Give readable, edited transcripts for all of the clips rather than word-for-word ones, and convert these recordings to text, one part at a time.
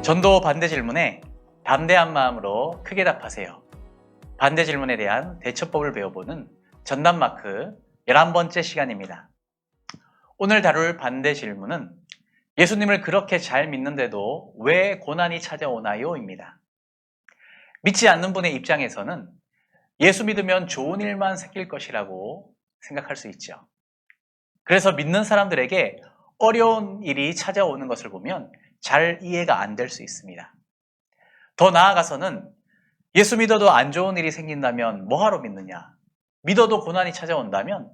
전도 반대 질문에 담대한 마음으로 크게 답하세요. 반대 질문에 대한 대처법을 배워보는 전담마크 11번째 시간입니다. 오늘 다룰 반대 질문은 예수님을 그렇게 잘 믿는데도 왜 고난이 찾아오나요? 입니다. 믿지 않는 분의 입장에서는 예수 믿으면 좋은 일만 생길 것이라고 생각할 수 있죠. 그래서 믿는 사람들에게 어려운 일이 찾아오는 것을 보면 잘 이해가 안 될 수 있습니다. 더 나아가서는 예수 믿어도 안 좋은 일이 생긴다면 뭐하러 믿느냐? 믿어도 고난이 찾아온다면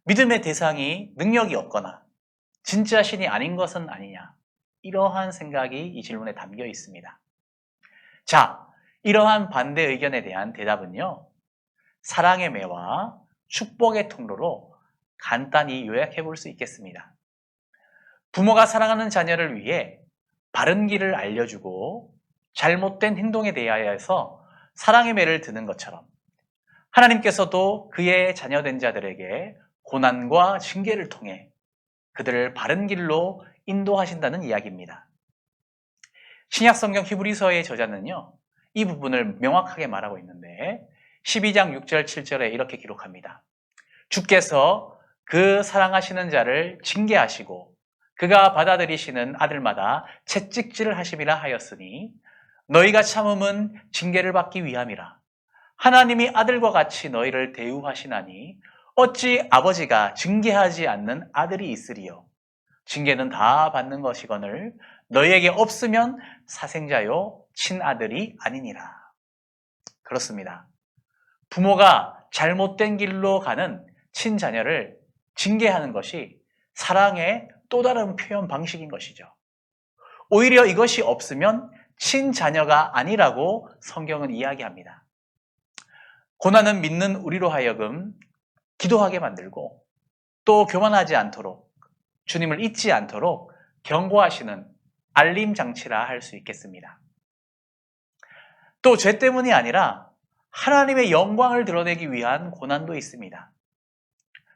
믿음의 대상이 능력이 없거나 진짜 신이 아닌 것은 아니냐? 이러한 생각이 이 질문에 담겨 있습니다. 자, 이러한 반대 의견에 대한 대답은요. 사랑의 매와 축복의 통로로 간단히 요약해 볼 수 있겠습니다. 부모가 사랑하는 자녀를 위해 바른 길을 알려주고 잘못된 행동에 대하여서 사랑의 매를 드는 것처럼 하나님께서도 그의 자녀된 자들에게 고난과 징계를 통해 그들을 바른 길로 인도하신다는 이야기입니다. 신약성경 히브리서의 저자는요, 이 부분을 명확하게 말하고 있는데 12장 6절 7절에 이렇게 기록합니다. 주께서 그 사랑하시는 자를 징계하시고 그가 받아들이시는 아들마다 채찍질을 하심이라 하였으니 너희가 참음은 징계를 받기 위함이라. 하나님이 아들과 같이 너희를 대우하시나니 어찌 아버지가 징계하지 않는 아들이 있으리요. 징계는 다 받는 것이거늘 너희에게 없으면 사생자요 친아들이 아니니라. 그렇습니다. 부모가 잘못된 길로 가는 친자녀를 징계하는 것이 사랑의 또 다른 표현 방식인 것이죠. 오히려 이것이 없으면 친자녀가 아니라고 성경은 이야기합니다. 고난은 믿는 우리로 하여금 기도하게 만들고 또 교만하지 않도록 주님을 잊지 않도록 경고하시는 알림 장치라 할 수 있겠습니다. 또 죄 때문이 아니라 하나님의 영광을 드러내기 위한 고난도 있습니다.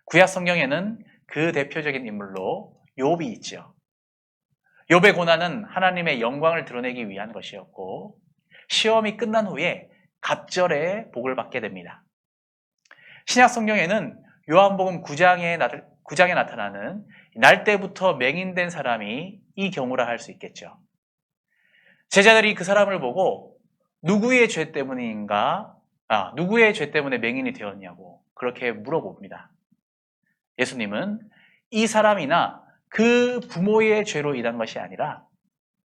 구약 성경에는 그 대표적인 인물로 욥이 있죠. 욥의 고난은 하나님의 영광을 드러내기 위한 것이었고 시험이 끝난 후에 갑절의 복을 받게 됩니다. 신약 성경에는 요한복음 9장에 나타나는 날 때부터 맹인된 사람이 이 경우라 할 수 있겠죠. 제자들이 그 사람을 보고 누구의 죄 때문에 맹인이 되었냐고 그렇게 물어봅니다. 예수님은 이 사람이나 그 부모의 죄로 인한 것이 아니라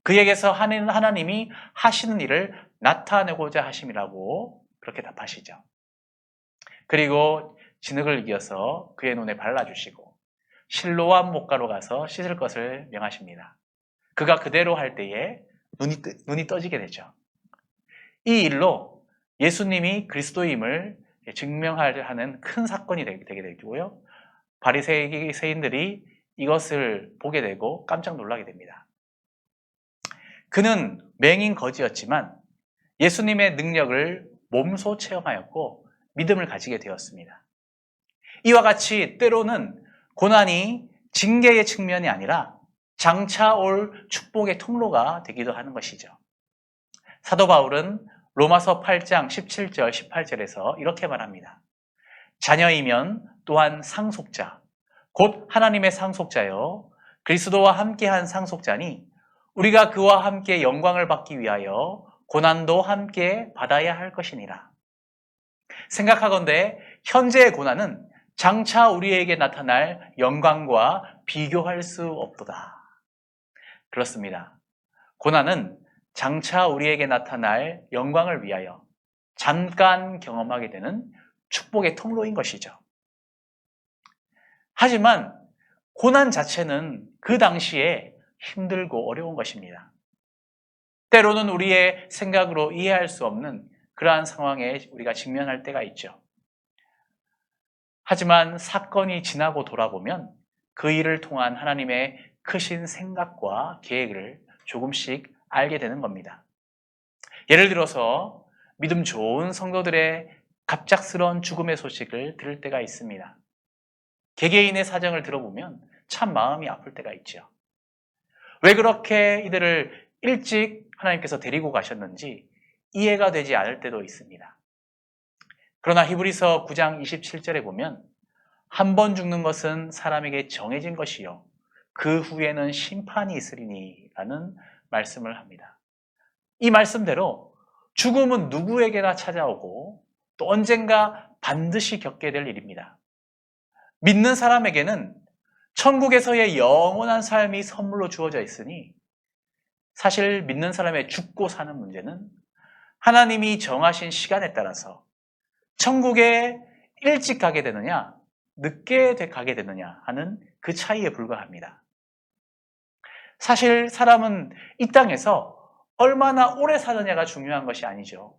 그에게서 하나님이 하시는 일을 나타내고자 하심이라고 그렇게 답하시죠. 그리고 진흙을 이겨서 그의 눈에 발라주시고 실로암 목가로 가서 씻을 것을 명하십니다. 그가 그대로 할 때에 눈이 떠지게 되죠. 이 일로 예수님이 그리스도임을 증명하는 큰 사건이 되게 되고요. 바리새인들이 이것을 보게 되고 깜짝 놀라게 됩니다. 그는 맹인 거지였지만 예수님의 능력을 몸소 체험하였고 믿음을 가지게 되었습니다. 이와 같이 때로는 고난이 징계의 측면이 아니라 장차 올 축복의 통로가 되기도 하는 것이죠. 사도 바울은 로마서 8장 17절 18절에서 이렇게 말합니다. 자녀이면 또한 상속자, 곧 하나님의 상속자요 그리스도와 함께한 상속자니 우리가 그와 함께 영광을 받기 위하여 고난도 함께 받아야 할 것이니라. 생각하건대 현재의 고난은 장차 우리에게 나타날 영광과 비교할 수 없도다. 그렇습니다. 고난은 장차 우리에게 나타날 영광을 위하여 잠깐 경험하게 되는 축복의 통로인 것이죠. 하지만 고난 자체는 그 당시에 힘들고 어려운 것입니다. 때로는 우리의 생각으로 이해할 수 없는 그러한 상황에 우리가 직면할 때가 있죠. 하지만 사건이 지나고 돌아보면 그 일을 통한 하나님의 크신 생각과 계획을 조금씩 알게 되는 겁니다. 예를 들어서 믿음 좋은 성도들의 갑작스러운 죽음의 소식을 들을 때가 있습니다. 개개인의 사정을 들어보면 참 마음이 아플 때가 있죠. 왜 그렇게 이들을 일찍 하나님께서 데리고 가셨는지 이해가 되지 않을 때도 있습니다. 그러나 히브리서 9장 27절에 보면 한 번 죽는 것은 사람에게 정해진 것이요 그 후에는 심판이 있으리니 라는 말씀을 합니다. 이 말씀대로 죽음은 누구에게나 찾아오고 또 언젠가 반드시 겪게 될 일입니다. 믿는 사람에게는 천국에서의 영원한 삶이 선물로 주어져 있으니 사실 믿는 사람의 죽고 사는 문제는 하나님이 정하신 시간에 따라서 천국에 일찍 가게 되느냐 늦게 가게 되느냐 하는 그 차이에 불과합니다. 사실 사람은 이 땅에서 얼마나 오래 사느냐가 중요한 것이 아니죠.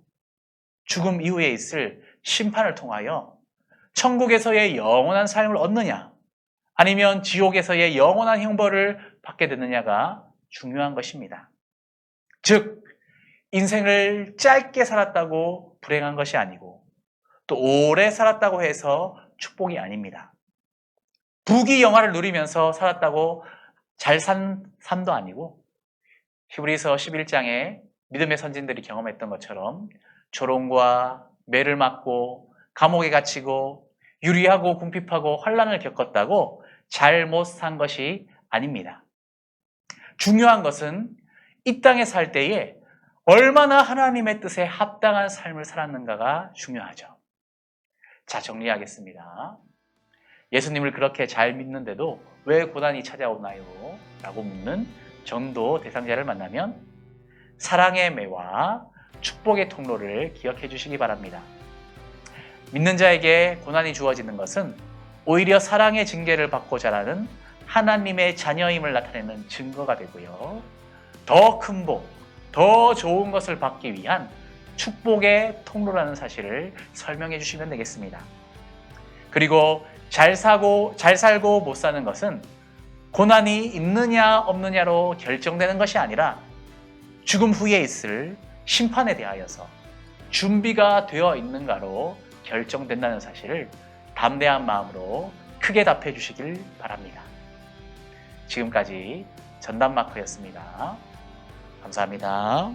죽음 이후에 있을 심판을 통하여 천국에서의 영원한 삶을 얻느냐 아니면 지옥에서의 영원한 형벌을 받게 되느냐가 중요한 것입니다. 즉 인생을 짧게 살았다고 불행한 것이 아니고 또 오래 살았다고 해서 축복이 아닙니다. 부귀영화를 누리면서 살았다고 잘 산 삶도 아니고 히브리서 11장에 믿음의 선진들이 경험했던 것처럼 조롱과 매를 맞고 감옥에 갇히고 유리하고 궁핍하고 환난을 겪었다고 잘못 산 것이 아닙니다. 중요한 것은 이 땅에 살 때에 얼마나 하나님의 뜻에 합당한 삶을 살았는가가 중요하죠. 자, 정리하겠습니다. 예수님을 그렇게 잘 믿는데도 왜 고난이 찾아오나요? 라고 묻는 전도 대상자를 만나면 사랑의 매와 축복의 통로를 기억해 주시기 바랍니다. 믿는 자에게 고난이 주어지는 것은 오히려 사랑의 징계를 받고 자라는 하나님의 자녀임을 나타내는 증거가 되고요. 더 큰 복, 더 좋은 것을 받기 위한 축복의 통로라는 사실을 설명해 주시면 되겠습니다. 그리고 잘 살고 못 사는 것은 고난이 있느냐 없느냐로 결정되는 것이 아니라 죽음 후에 있을 심판에 대하여서 준비가 되어 있는가로 결정된다는 사실을 담대한 마음으로 크게 답해 주시길 바랍니다. 지금까지 전담마크였습니다. 감사합니다.